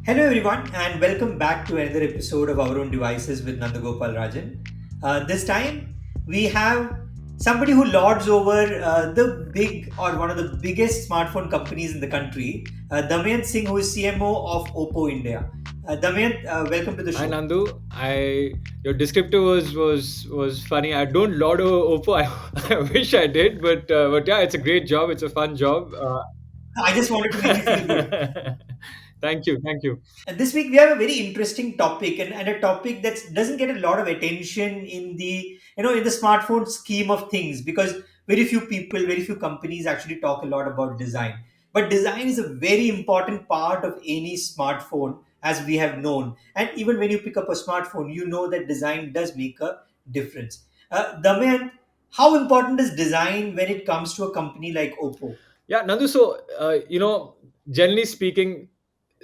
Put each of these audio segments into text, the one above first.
Hello, everyone, and welcome back to another episode of Our Own Devices with Nandagopal Rajan. This time, we have somebody who lords over the big or one of the biggest smartphone companies in the country, Damyant Singh, who is CMO of Oppo India. Damyant, welcome to the Hi show. Nandu, I your descriptor was funny. I don't lord over Oppo. I wish I did, but yeah, it's a great job. It's a fun job. I just wanted to make you feel good. Thank you. This week we have a very interesting topic and a topic that doesn't get a lot of attention in the smartphone scheme of things because very few people, very few companies actually talk a lot about design. But design is a very important part of any smartphone, as we have known. And even when you pick up a smartphone, you know that design does make a difference. Damayan, how important is design when it comes to a company like Oppo? Yeah, Nandu. So generally speaking,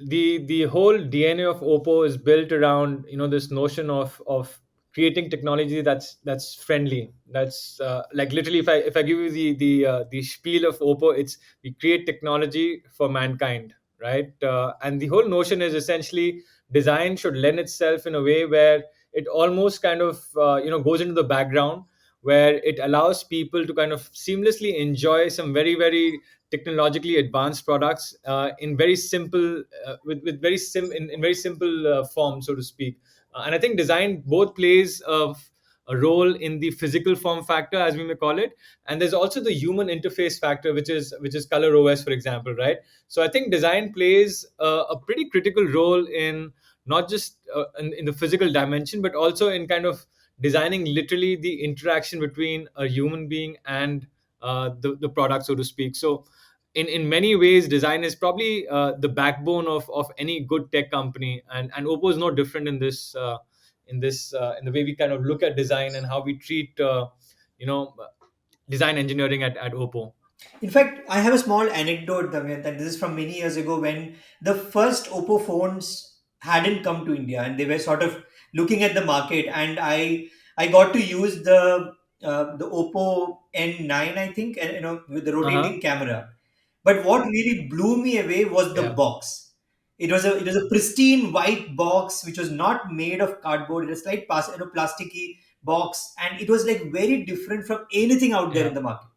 the whole DNA of Oppo is built around this notion of creating technology that's friendly. That's like literally, if I give you the spiel of Oppo, it's we create technology for mankind, right? And the whole notion is essentially design should lend itself in a way where it almost kind of goes into the background, where it allows people to kind of seamlessly enjoy some very technologically advanced products in very simple with very in very simple form, so to speak. And I think design both plays a role in the physical form factor, as we may call it, and there's also the human interface factor, which is color OS, for example, right? So I think design plays a pretty critical role in not just in the physical dimension, but also in kind of designing literally the interaction between a human being and the product, so to speak. So in many ways, design is probably the backbone of any good tech company, and Oppo is no different in in the way we kind of look at design and how we treat you know design engineering at Oppo. In fact, I have a small anecdote, Damayanth, and this is from many years ago when the first Oppo phones hadn't come to India and they were sort of looking at the market, and I got to use the Oppo N9, I think, and with the Uh-huh. rotating camera. But what really blew me away was the Yeah. box. It was a pristine white box which was not made of cardboard. It was like plasticky box, and it was like very different from anything out there Yeah. in the market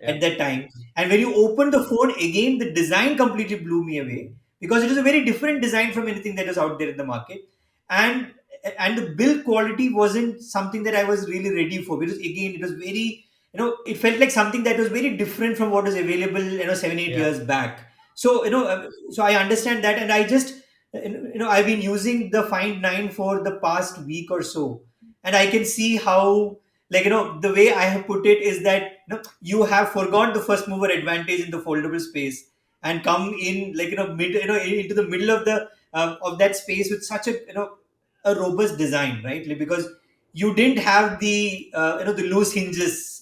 Yeah. at that time. And when you open the phone again, the design completely blew me away because it is a very different design from anything that is out there in the market. And and the build quality wasn't something that I was really ready for because again it was very it felt like something that was very different from what was available 7 8 years Yeah. back. So so I understand that, and I just I've been using the Find 9 for the past week or so, and I can see how, like, the way I have put it is that you have forgot the first mover advantage in the foldable space and come in, like, into the middle of that space with such a robust design, right? Like, because you didn't have the loose hinges,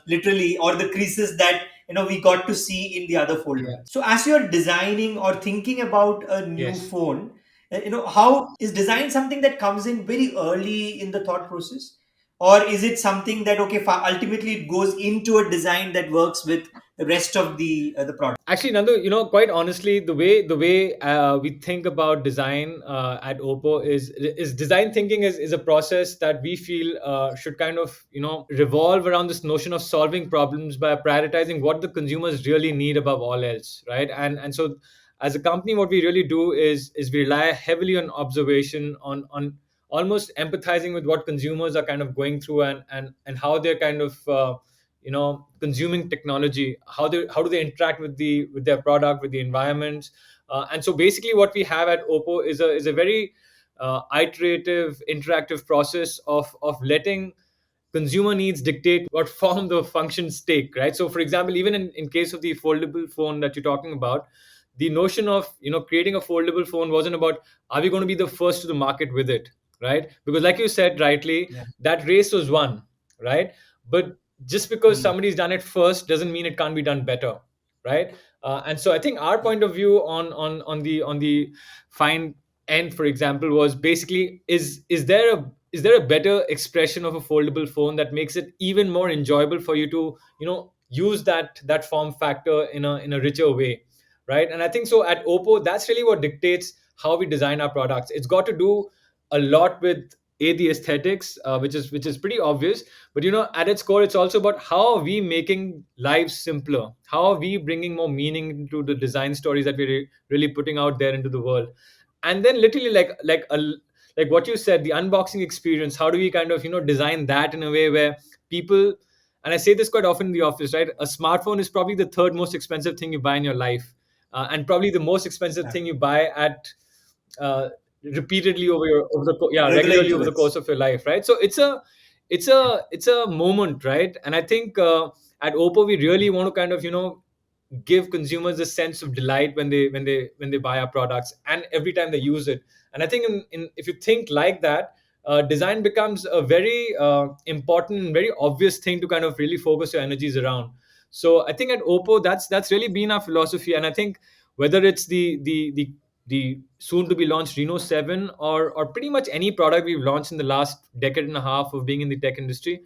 literally, or the creases that we got to see in the other Yeah. foldable. So as you're designing or thinking about a new Yes. phone, how is design something that comes in very early in the thought process, or is it something that, okay, ultimately it goes into a design that works with the rest of the product? Actually, Nandu, quite honestly, the way we think about design at Oppo is design thinking is a process that we feel should kind of revolve around this notion of solving problems by prioritizing what the consumers really need above all else, right? And so, as a company, what we really do is we rely heavily on observation, on almost empathizing with what consumers are kind of going through, and how they're kind of consuming technology, how do they interact with their product, with the environment. And so basically what we have at Oppo is a very iterative, interactive process of letting consumer needs dictate what form the functions take, right? So for example, even in case of the foldable phone that you're talking about, the notion of creating a foldable phone wasn't about are we going to be the first to the market with it, right? Because like you said rightly, Yeah. that race was won, right? But just because Hmm. somebody's done it first doesn't mean it can't be done better, right? And so I think our point of view on the fine end, for example, was basically is there a better expression of a foldable phone that makes it even more enjoyable for you to use that form factor in a richer way. right? And I think so at Oppo, that's really what dictates how we design our products. It's got to do a lot with the aesthetics, which is pretty obvious, but at its core, it's also about how are we making lives simpler, how are we bringing more meaning into the design stories that we're really putting out there into the world. And then literally like what you said, the unboxing experience, how do we kind of design that in a way where people, and I say this quite often in the office, right? A smartphone is probably the third most expensive thing you buy in your life, and probably the most expensive Yeah. thing you buy at uh, repeatedly yeah, Regular regularly over the intervals. course of your life, right? So it's a moment, right? And I think at Oppo we really want to kind of give consumers a sense of delight when they buy our products and every time they use it. And I think if you think like that, design becomes a very important and very obvious thing to kind of really focus your energies around. So I think at Oppo, that's really been our philosophy. And I think whether it's the soon to be launched Reno 7, or pretty much any product we've launched in the last decade and a half of being in the tech industry,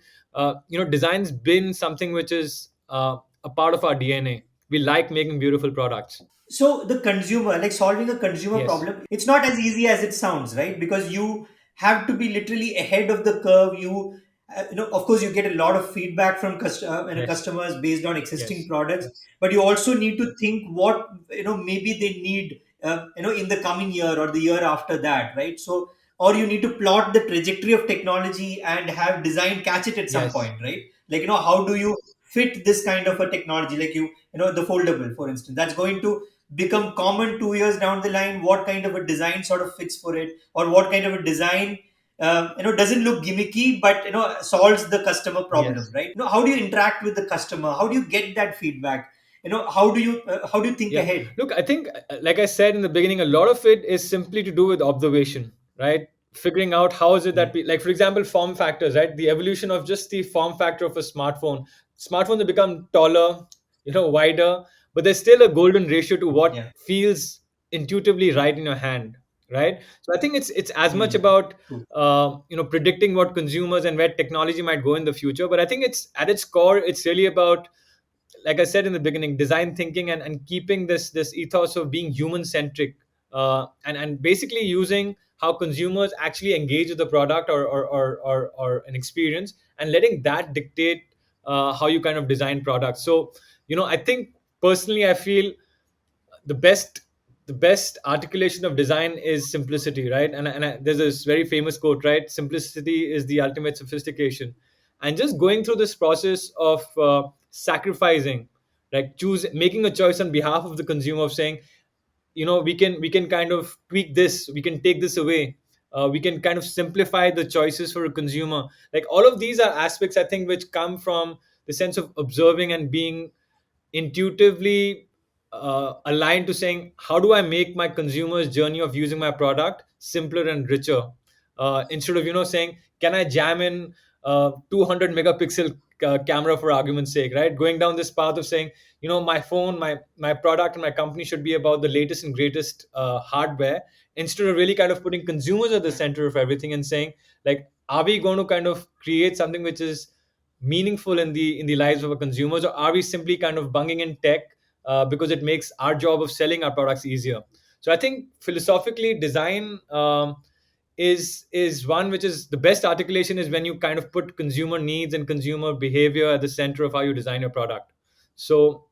design's been something which is a part of our DNA. We like making beautiful products. So the consumer, like solving a consumer Yes, problem, it's not as easy as it sounds, right? Because you have to be literally ahead of the curve. Of course, you get a lot of feedback from yes, customers based on existing yes, products, but you also need to think what maybe they need, in the coming year or the year after that, right? So, or you need to plot the trajectory of technology and have design catch it at some yes, point, right? Like how do you fit this kind of a technology, like the foldable, for instance, that's going to become common 2 years down the line. What kind of a design sort of fits for it, or what kind of a design doesn't look gimmicky but solves the customer problem, yes. right? How do you interact with the customer? How do you get that feedback? How do you think Yeah. ahead? Look, I think, like I said in the beginning, a lot of it is simply to do with observation, right? Figuring out how is it Yeah. that like, for example, form factors, right? The evolution of just the form factor of a smartphone. Smartphones have become taller, wider, but there's still a golden ratio to what Yeah. feels intuitively right in your hand, right? So I think it's as much Hmm. about True. predicting what consumers and where technology might go in the future. But I think it's at its core, it's really about, like I said in the beginning, design thinking, and keeping this ethos of being human centric, and basically using how consumers actually engage with the product, or an experience, and letting that dictate how you kind of design products. So I think personally, I feel the best articulation of design is simplicity, right? And there's this very famous quote, right? Simplicity is the ultimate sophistication. And just going through this process of sacrificing, like choose making a choice on behalf of the consumer, of saying, we can kind of tweak this, we can take this away, we can kind of simplify the choices for a consumer. Like all of these are aspects, I think, which come from the sense of observing and being intuitively aligned to saying, how do I make my consumer's journey of using my product simpler and richer, instead of saying, can I jam in 200 megapixel camera, for argument's sake, right? Going down this path of saying, my phone, my product and my company should be about the latest and greatest hardware, instead of really kind of putting consumers at the center of everything and saying, like, are we going to kind of create something which is meaningful in the lives of our consumers, or are we simply kind of bunging in tech because it makes our job of selling our products easier? So I think philosophically, design is one which is the best articulation, is when you kind of put consumer needs and consumer behavior at the center of how you design your product. So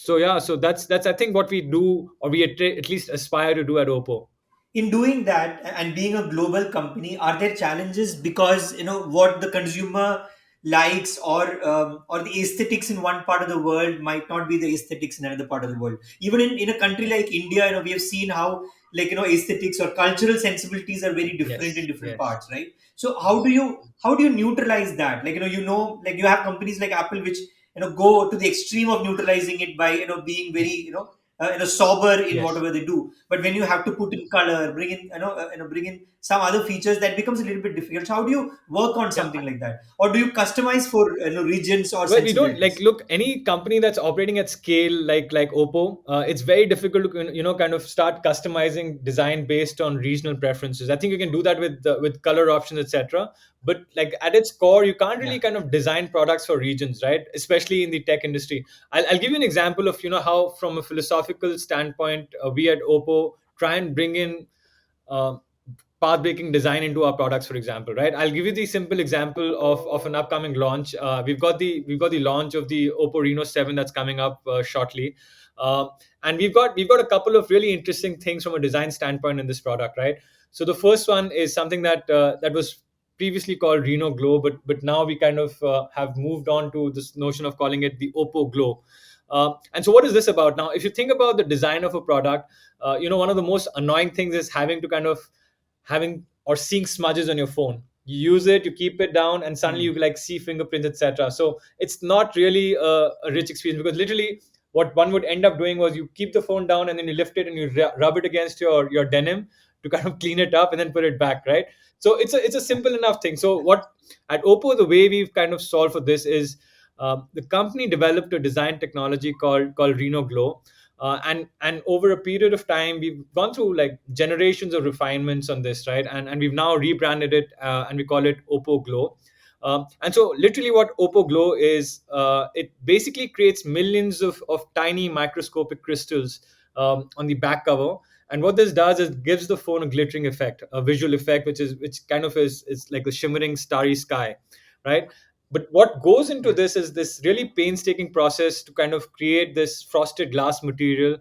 yeah, so that's I think what we do, or we at least aspire to do at Oppo. In doing that and being a global company, are there challenges because what the consumer likes, or the aesthetics in one part of the world might not be the aesthetics in another part of the world? Even in a country like India, we have seen how, like, aesthetics or cultural sensibilities are very different in Yes, different yes, parts, right? So how do you neutralize that? Like, like you have companies like Apple which go to the extreme of neutralizing it by being very sober in yes. whatever they do. But when you have to put in color, bring in some other features, that becomes a little bit difficult. So how do you work on Yeah. something like that, or do you customize for regions or Well, we don't, like, sensibilities? look, any company that's operating at scale, like Oppo, it's very difficult to kind of start customizing design based on regional preferences. I think you can do that with color options, etc. But like at its core, you can't really Yeah. kind of design products for regions, right? Especially in the tech industry. I'll give you an example of how, from a philosophical philosophical standpoint, we at Oppo try and bring in uh, path breaking design into our products, for example. Right, I'll give you the simple example of an upcoming launch. We've got the launch of the Oppo Reno 7 that's coming up shortly. uh, and we've got a couple of really interesting things from a design standpoint in this product, right? So the first one is something that was previously called Reno Glow, but now we kind of have moved on to this notion of calling it the Oppo Glow. And so what is this about? Now, if you think about the design of a product, one of the most annoying things is having to kind of having or seeing smudges on your phone. You use it, you keep it down, and suddenly you Hmm. like see fingerprints, etc. So it's not really a rich experience, because literally what one would end up doing was you keep the phone down and then you lift it and you rub it against your denim to kind of clean it up and then put it back, right? So it's a simple enough thing. So what at Oppo, the way we've kind of solved for this is, the company developed a design technology called Reno Glow. And over a period of time, we've gone through like generations of refinements on this, right? And we've now rebranded it, and we call it Oppo Glow. And so literally what Oppo Glow is, it basically creates millions of tiny microscopic crystals on the back cover. And what this does is gives the phone a glittering effect, a visual effect, which kind of is like a shimmering starry sky, right? But what goes into Hmm. this is this really painstaking process to kind of create this frosted glass material,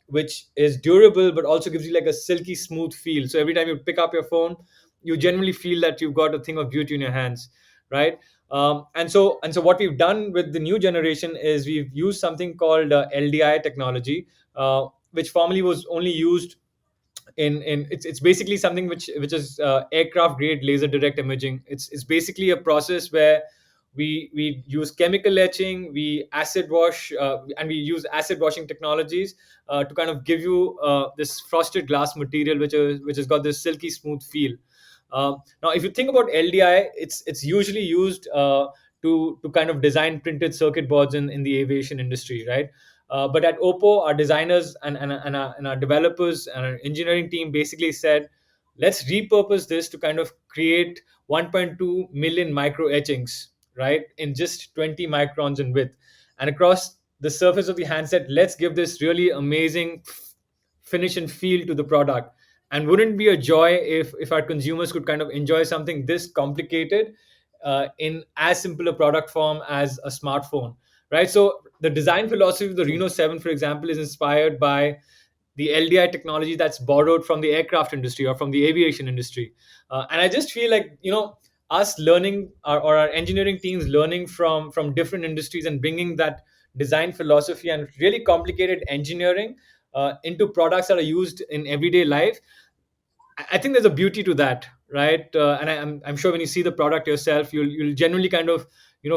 which is durable but also gives you like a silky smooth feel. So every time you pick up your phone, you generally feel that you've got a thing of beauty in your hands, right? And so what we've done with the new generation is we've used something called LDI technology, which formerly was only used in it's basically something which is aircraft grade laser direct imaging. It's basically a process where we use chemical etching, we acid wash, and we use acid washing technologies to kind of give you this frosted glass material, which has got this silky smooth feel. Now, if you think about LDI, it's usually used to kind of design printed circuit boards in the aviation industry, right? But at Oppo, our designers and our developers and our engineering team basically said, let's repurpose this to kind of create 1.2 million micro etchings, right, in just 20 microns in width. And across the surface of the handset, let's give this really amazing finish and feel to the product. And wouldn't it be a joy if our consumers could kind of enjoy something this complicated in as simple a product form as a smartphone, right? So the design philosophy of the True. Reno 7, for example, is inspired by the LDI technology that's borrowed from the aircraft industry or from the aviation industry. And I just feel like, us learning, or our engineering teams learning from different industries and bringing that design philosophy and really complicated engineering into products that are used in everyday life. I think there's a beauty to that, right? And I'm sure when you see the product yourself, you'll generally kind of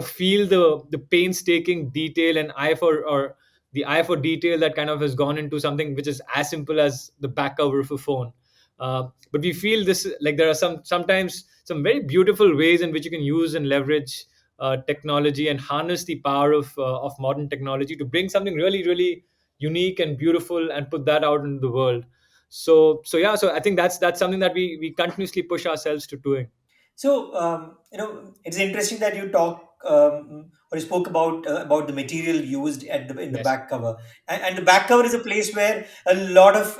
feel the painstaking detail and eye for or the eye for detail that kind of has gone into something which is as simple as the back cover of a phone. But we feel this like there are sometimes some very beautiful ways in which you can use and leverage technology and harness the power of modern technology to bring something really really unique and beautiful and put that out into the world. So yeah, so I think that's something that we continuously push ourselves to doing. So, it's interesting that you talk or you spoke about the material used at in the Yes. back cover, and the back cover is a place where a lot of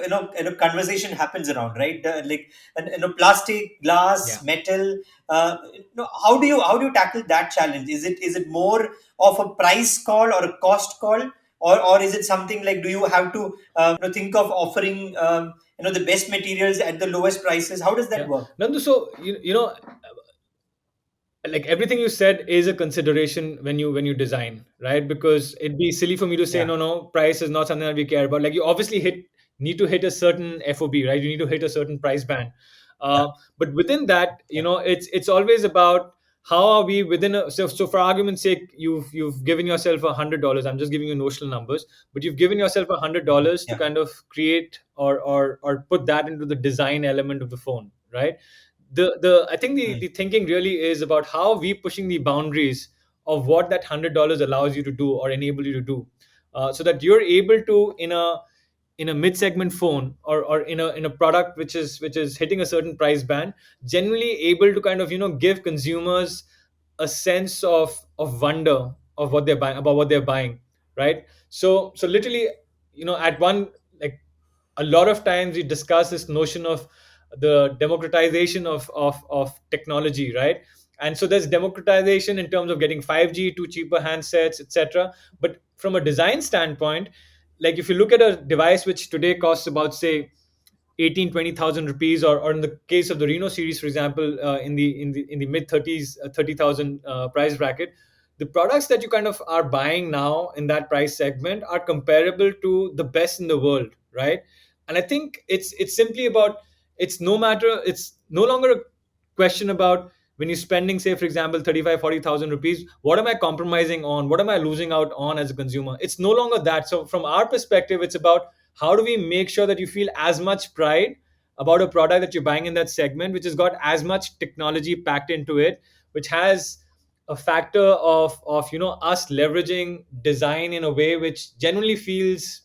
conversation happens around, right? Like, and, plastic, Yeah. glass, metal. How do you tackle that challenge? Is it more of a price call or a cost call, or is it something like, do you have to think of offering the best materials at the lowest prices? How does that Yeah. work? Nandu, so like everything you said is a consideration when you design, right? Because it'd be silly for me to say Yeah. no, price is not something that we care about. Like you obviously need to hit a certain FOB, right? You need to hit a certain price band. Yeah. But within that, Yeah. it's always about how are we within a so for argument's sake, you've given yourself $100. I'm just giving you notional numbers, but you've given yourself $100 to Yeah. kind of create or put that into the design element of the phone, right? The I think the Mm. the thinking really is about how we pushing the boundaries of what that $100 allows you to do or enable you to do, so that you're able to in a mid-segment phone or in a product which is hitting a certain price band, generally able to kind of give consumers a sense of wonder of what they're buying, about what they're buying, right? So literally, at one, like, a lot of times we discuss this notion of the democratization of technology, right? And so there's democratization in terms of getting 5G to cheaper handsets, etc. But from a design standpoint, like if you look at a device which today costs about, say, 18-20,000 rupees, or in the case of the Reno series, for example, in the mid 30s, 30,000 price bracket, the products that you kind of are buying now in that price segment are comparable to the best in the world, right? And I think it's simply about, it's no longer a question about, when you're spending, say, for example, 35-40,000 rupees, what am I compromising on, what am I losing out on as a consumer? It's no longer that. So from our perspective, it's about, how do we make sure that you feel as much pride about a product that you're buying in that segment, which has got as much technology packed into it, which has a factor of us leveraging design in a way which genuinely feels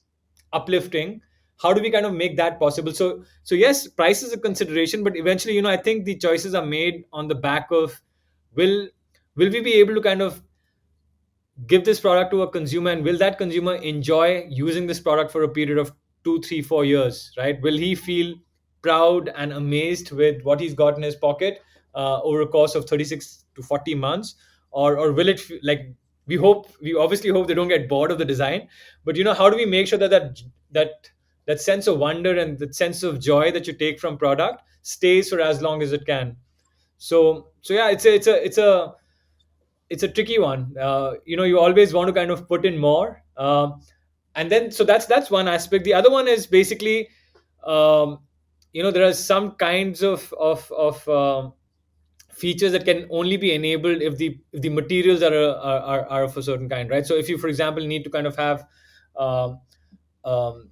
uplifting. How do we kind of make that possible? So yes, price is a consideration, but eventually, I think the choices are made on the back of, will will we be able to kind of give this product to a consumer, and will that consumer enjoy using this product for a period of 2, 3, 4 years, right? Will he feel proud and amazed with what he's got in his pocket over a course of 36 to 40 months, or will it like, we obviously hope they don't get bored of the design, but how do we make sure that that sense of wonder and that sense of joy that you take from product stays for as long as it can? So yeah, it's a tricky one. You always want to kind of put in more, and then, so that's one aspect. The other one is basically, um, there are some kinds of features that can only be enabled if the materials are of a certain kind, right? So if you, for example, need to kind of have um, um,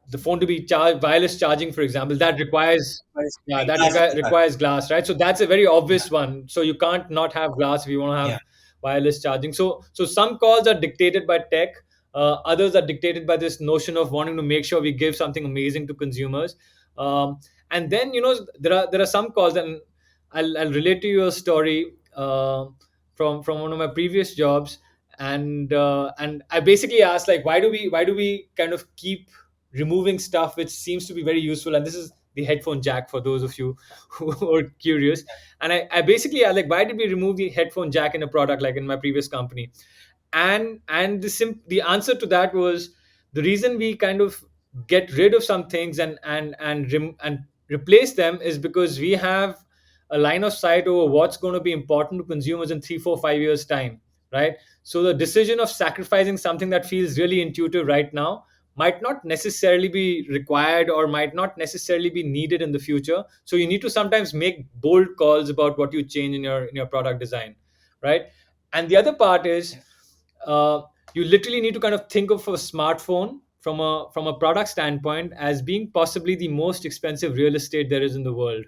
the phone to be wireless charging, for example, that requires, yeah, that Glass. requires glass, right? So that's a very Yeah, obvious one. So you can't not have glass if you want to yeah, have wireless charging. So some calls are dictated by tech, others are dictated by this notion of wanting to make sure we give something amazing to consumers. And then, there are some calls, and I'll relate to you a story from one of my previous jobs. And I basically asked, like, why do we kind of keep removing stuff which seems to be very useful? And this is the headphone jack, for those of you who are curious. And I basically asked, like, why did we remove the headphone jack in a product, like in my previous company? And the answer to that was, the reason we kind of get rid of some things and replace them is because we have a line of sight over what's going to be important to consumers in 3, 4, 5 years time, right? So the decision of sacrificing something that feels really intuitive right now might not necessarily be required, or might not necessarily be needed in the future. So you need to sometimes make bold calls about what you change in your product design, right? And the other part is, yeah. uh, you literally need to kind of think of a smartphone from a product standpoint as being possibly the most expensive real estate there is in the world,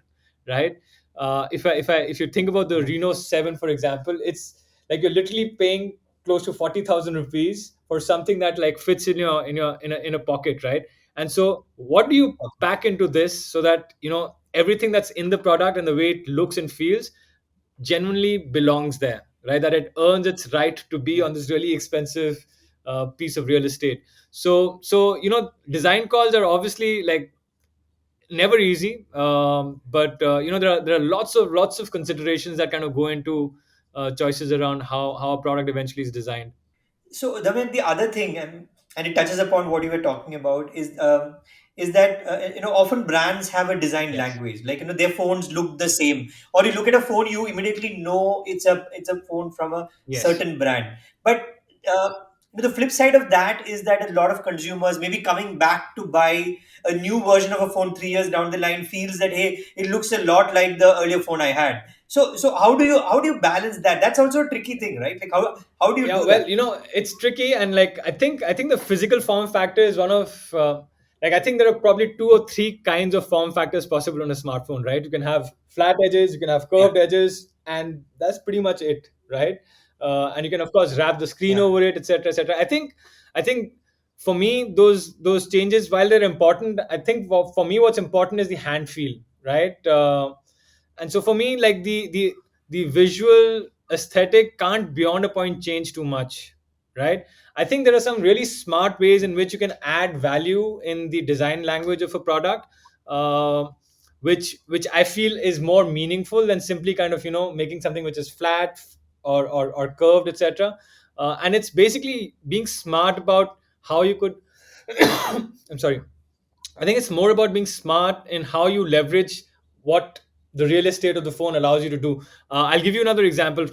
right? If you think about the Yeah. Reno 7, for example, it's like you're literally paying close to 40,000 rupees for something that, like, fits in a pocket, right? And so what do you Okay. pack into this so that everything that's in the product and the way it looks and feels genuinely belongs there, right? That it earns its right to be Yeah. on this really expensive piece of real estate. So design calls are obviously, like, never easy, but there are lots of considerations that kind of go into choices around how a product eventually is designed. So, Damayan, the other thing, and it touches upon what you were talking about, is that often brands have a design Yes. language. Like, their phones look the same, or you look at a phone, you immediately know it's a phone from a Yes. certain brand. But uh, the flip side of that is that a lot of consumers, maybe coming back to buy a new version of a phone 3 years down the line, feels that, hey, it looks a lot like the earlier phone I had. So how do you balance that? That's also a tricky thing, right? Like, how do you Yeah, do well, that? it's tricky, and, like, I think the physical form factor is one of, like, I think there are probably two or three kinds of form factors possible on a smartphone, right? You can have flat edges, you can have Yeah, curved edges, and that's pretty much it, right? And you can, of course, wrap the screen yeah. over it, etc., etc. I think for me, those changes, while they're important, I think for me, what's important is the hand feel, right? And so for me, like, the visual aesthetic can't beyond a point change too much. right? I think there are some really smart ways in which you can add value in the design language of a product, uh, which I feel is more meaningful than simply kind of making something which is flat or curved, etc. And it's basically being smart about how you could I'm sorry, I think it's more about being smart in how you leverage what the real estate of the phone allows you to do. I'll give you another example.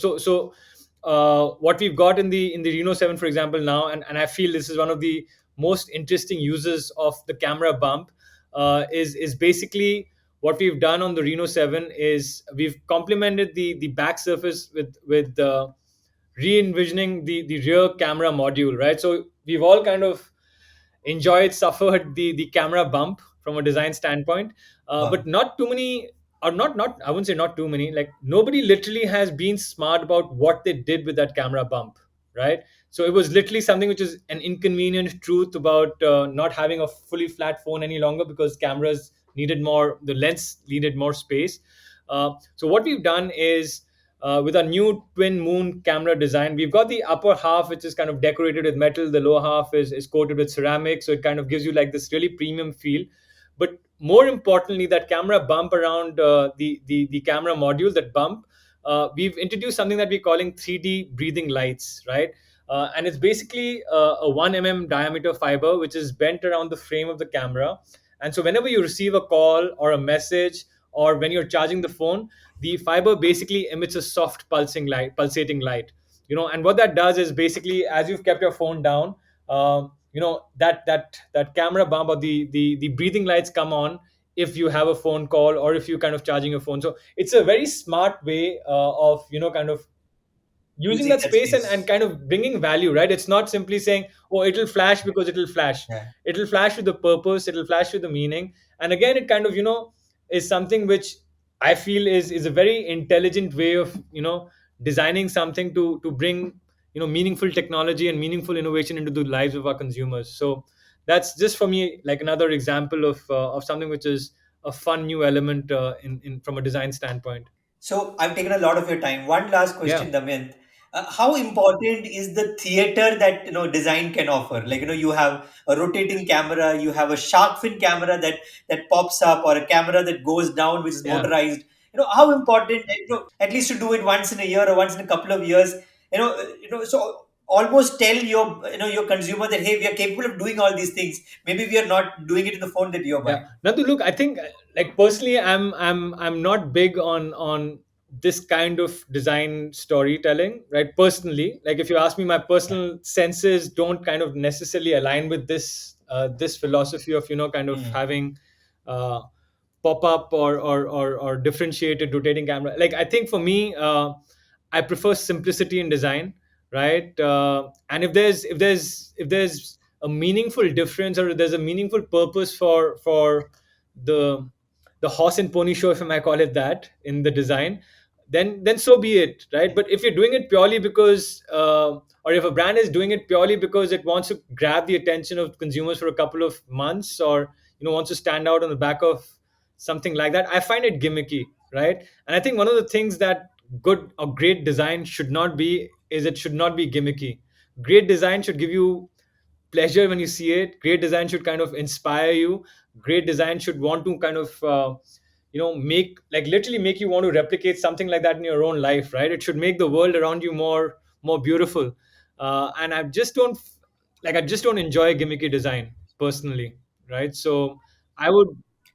What we've got in the Reno 7, for example, now, and I feel this is one of the most interesting uses of the camera bump, is basically what we've done on the Reno 7 is we've complemented the back surface with re-envisioning the rear camera module, right? So we've all kind of enjoyed suffered the camera bump from a design standpoint, but Wow. not too many, or not I wouldn't say not too many, like nobody literally has been smart about what they did with that camera bump, right? So it was literally something which is an inconvenient truth about not having a fully flat phone any longer, because cameras needed more, the lens needed more space. So what we've done is, with our new twin moon camera design, we've got the upper half which is kind of decorated with metal, the lower half is coated with ceramic, so it kind of gives you like this really premium feel. But more importantly, that camera bump around the camera module, that bump, we've introduced something that we're calling 3D breathing lights, right? And it's basically a 1 mm diameter fiber which is bent around the frame of the camera. And so whenever you receive a call or a message, or when you're charging the phone, the fiber basically emits a soft pulsating light. And what that does is basically, as you've kept your phone down, that camera bump or the breathing lights come on if you have a phone call or if you're kind of charging your phone. So it's a very smart way of kind of using Using that that space and space. kind of bringing value, right? It's not simply saying, oh, it'll flash because it'll flash. Yeah. It'll flash with the purpose, it'll flash with the meaning. And again, it kind of is something which I feel is a very intelligent way of designing something to bring meaningful technology and meaningful innovation into the lives of our consumers. So that's just for me like another example of something which is a fun new element in from a design standpoint. So I've taken a lot of your time. One last Yeah. question, Damyant. How important is the theater that design can offer? Like you have a rotating camera, you have a shark fin camera that pops up, or a camera that goes down, which is Yeah. motorized. How important, at least to do it once in a year or once in a couple of years. So almost tell your consumer that, hey, we are capable of doing all these things. Maybe we are not doing it in the phone that you're Yeah. buying. Nandu, look, I think like personally, I'm not big on this kind of design storytelling, right? Personally, like if you ask me, my Yeah. personal senses don't kind of necessarily align with this philosophy of kind of Hmm. having uh, pop up or differentiated rotating camera. Like I think for me, I prefer simplicity in design, right? And if there's a meaningful difference, or there's a meaningful purpose for the the horse and pony show, if I might call it that, in the design, then so be it, right? But if you're doing it purely because or if a brand is doing it purely because it wants to grab the attention of consumers for a couple of months, or wants to stand out on the back of something like that, I find it gimmicky, right? And I think one of the things that good or great design should not be is it should not be gimmicky. Great design should give you pleasure when you see it. Great design should kind of inspire you. Great design should want to kind of make, like, literally make you want to replicate something like that in your own life, right? It should make the world around you more beautiful. And I just don't enjoy gimmicky design personally, right? So I would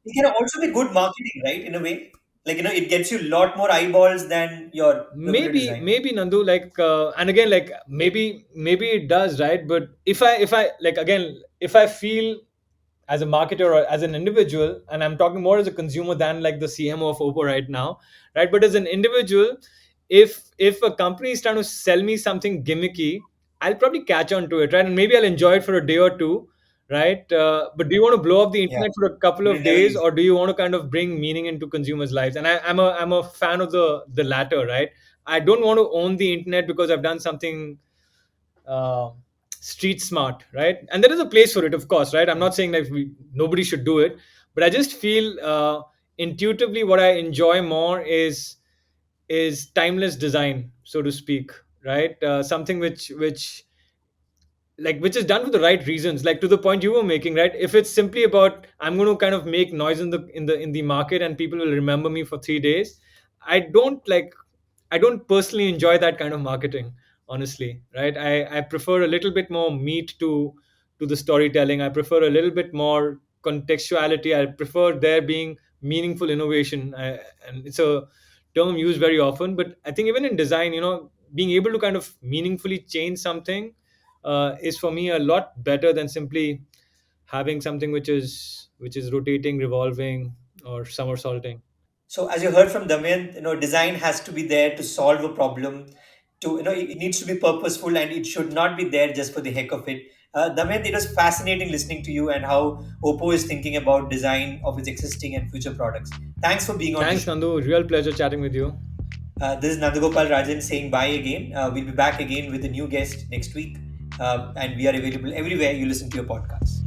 It can also be good marketing, right? In a way, like it gets you a lot more eyeballs than your regular design. maybe Nandu, like, and again, like, maybe it does, right? But if I like, again, if I feel as a marketer or as an individual, and I'm talking more as a consumer than like the CMO of Oppo right now, right? But as an individual, if a company is trying to sell me something gimmicky, I'll probably catch on to it, right? And maybe I'll enjoy it for a day or two, right? But do you want to blow up the Yeah, internet for a couple but of it never days, leaves. or do you want to kind of bring meaning into consumers' lives? And I'm a fan of the latter, right? I don't want to own the internet because I've done something uh, street smart, right? And there is a place for it, of course, right? I'm not saying that nobody should do it, but I just feel intuitively what I enjoy more is timeless design, so to speak, right? Something which like which is done for the right reasons, like to the point you were making, right? If it's simply about I'm going to kind of make noise in the market and people will remember me for 3 days, I don't like I don't personally enjoy that kind of marketing, honestly, right? I prefer a little bit more meat to the storytelling. I prefer a little bit more contextuality. I prefer there being meaningful innovation. And it's a term used very often, but I think even in design, being able to kind of meaningfully change something is for me a lot better than simply having something which is rotating, revolving, or somersaulting. So as you heard from Damyan, design has to be there to solve a problem. It needs to be purposeful and it should not be there just for the heck of it. Damyan, it was fascinating listening to you and how Oppo is thinking about design of its existing and future products. Thanks for being on the Thanks, show. Nandu. Real pleasure chatting with you. This is Nandagopal Rajan saying bye again. We'll be back again with a new guest next week. And we are available everywhere you listen to your podcasts.